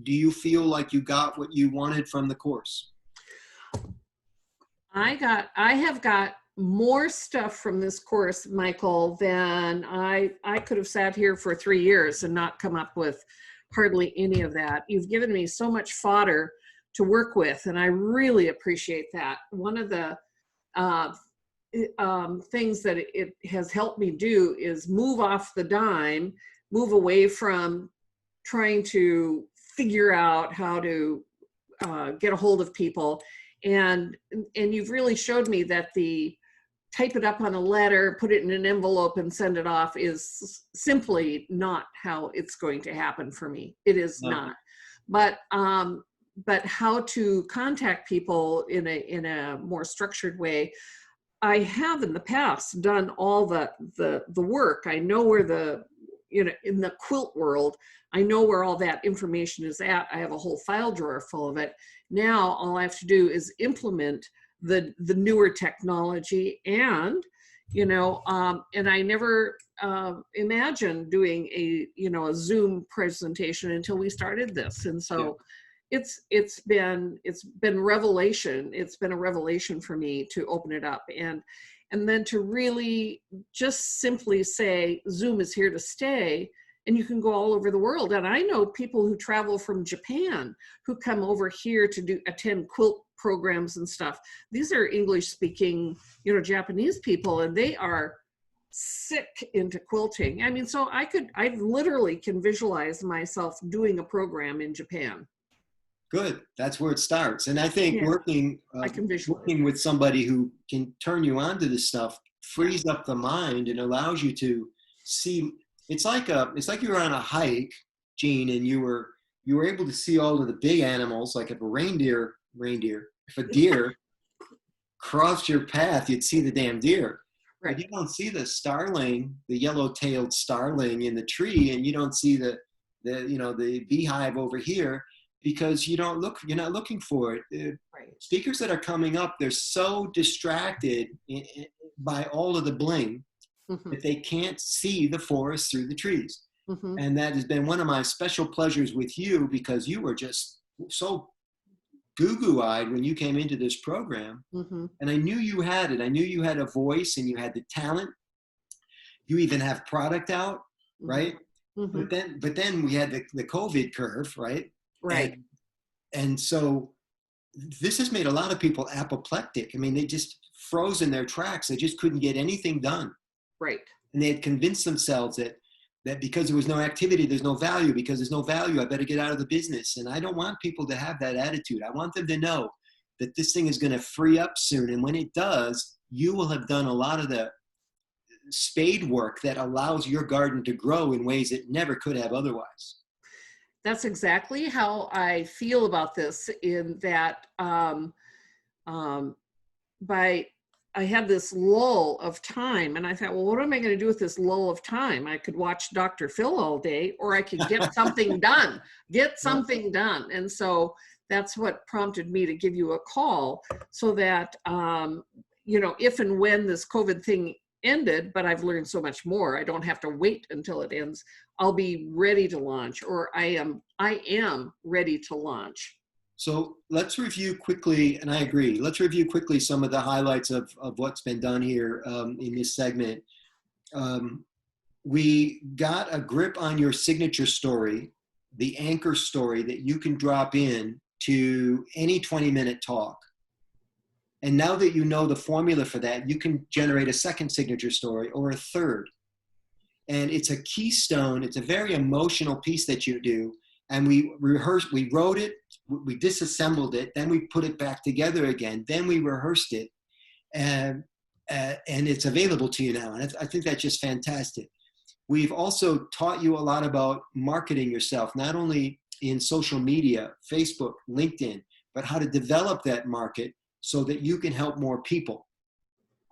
do you feel like you got what you wanted from the course? I have got more stuff from this course, Michael, than I could have sat here for 3 years and not come up with hardly any of that. You've given me so much fodder to work with, and I really appreciate that. One of the things that it has helped me do is move off the dime, move away from trying to figure out how to get a hold of people. And you've really showed me that the type it up on a letter, put it in an envelope and send it off is simply not how it's going to happen for me. It is not. But how to contact people in a more structured way, I have in the past done all the work. I know where in the quilt world, I know where all that information is at. I have a whole file drawer full of it. Now all I have to do is implement the newer technology, and and I never imagined doing a Zoom presentation until we started this. And so it's been revelation. It's been a revelation for me to open it up and then to really just simply say Zoom is here to stay, and you can go all over the world. And I know people who travel from Japan who come over here to attend quilt programs and stuff. These are English speaking, Japanese people, and they are sick into quilting. I mean, so I literally can visualize myself doing a program in Japan. Good. That's where it starts. And I think working with somebody who can turn you on to this stuff frees up the mind and allows you to see. It's like you were on a hike, Gene, and you were able to see all of the big animals. Like if a deer crossed your path, you'd see the damn deer. Right. But you don't see the starling, the yellow-tailed starling in the tree, and you don't see the beehive over here, because you're not looking for it. Right. Speakers that are coming up, they're so distracted by all of the bling that they can't see the forest through the trees. And that has been one of my special pleasures with you, because you were just so goo-goo-eyed when you came into this program. And I knew you had it. I knew you had a voice and you had the talent. You even have product out, right? But then we had the COVID curve, right? Right. And so this has made a lot of people apoplectic. I mean, they just froze in their tracks. They just couldn't get anything done. Right. And they had convinced themselves that because there was no activity, there's no value. Because there's no value, I better get out of the business. And I don't want people to have that attitude. I want them to know that this thing is going to free up soon. And when it does, you will have done a lot of the spade work that allows your garden to grow in ways it never could have otherwise. That's exactly how I feel about this, in that I had this lull of time, and I thought, well, what am I going to do with this lull of time? I could watch Dr. Phil all day, or I could get something done, And so that's what prompted me to give you a call, so that, if and when this COVID thing ended, but I've learned so much more, I don't have to wait until it ends, I'll be ready to launch, or I am ready to launch. So let's review quickly, and I agree, let's review quickly some of the highlights of what's been done here in this segment. We got a grip on your signature story, the anchor story that you can drop in to any 20-minute talk. And now that you know the formula for that, you can generate a second signature story, or a third. And it's a keystone. It's a very emotional piece that you do. And we wrote it, we disassembled it, then we put it back together again, then we rehearsed it, and it's available to you now. And I think that's just fantastic. We've also taught you a lot about marketing yourself, not only in social media, Facebook, LinkedIn, but how to develop that market so that you can help more people.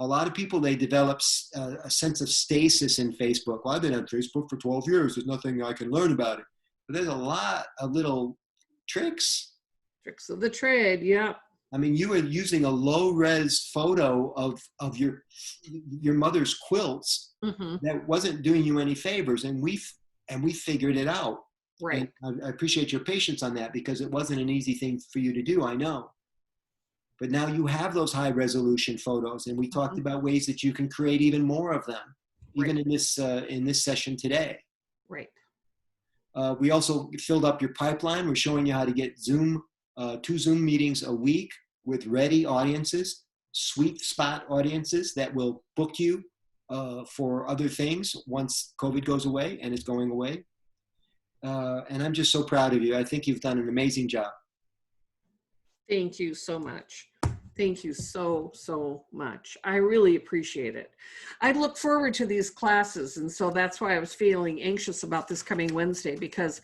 A lot of people, they develop a sense of stasis in Facebook. Well, I've been on Facebook for 12 years. There's nothing I can learn about it. But there's a lot of little tricks. Tricks of the trade, yeah. I mean, you were using a low-res photo of your mother's quilts that wasn't doing you any favors, and we figured it out. Right. And I appreciate your patience on that, because it wasn't an easy thing for you to do, I know. But now you have those high resolution photos, and we talked about ways that you can create even more of them, even in this session today. Right. We also filled up your pipeline. We're showing you how to get 2 Zoom meetings a week with ready audiences, sweet spot audiences that will book you for other things once COVID goes away, and it's going away. And I'm just so proud of you. I think you've done an amazing job. Thank you so much. Thank you so, so much. I really appreciate it. I look forward to these classes, and so that's why I was feeling anxious about this coming Wednesday, because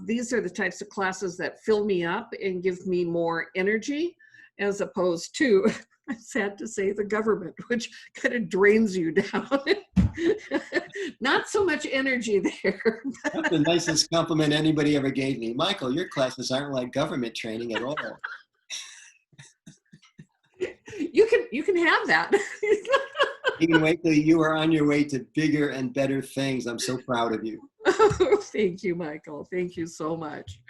these are the types of classes that fill me up and give me more energy, as opposed to, I'm sad to say, the government, which kind of drains you down. Not so much energy there. That's the nicest compliment anybody ever gave me. Michael, your classes aren't like government training at all. You can have that. Even Wakely, you are on your way to bigger and better things. I'm so proud of you. Thank you, Michael. Thank you so much.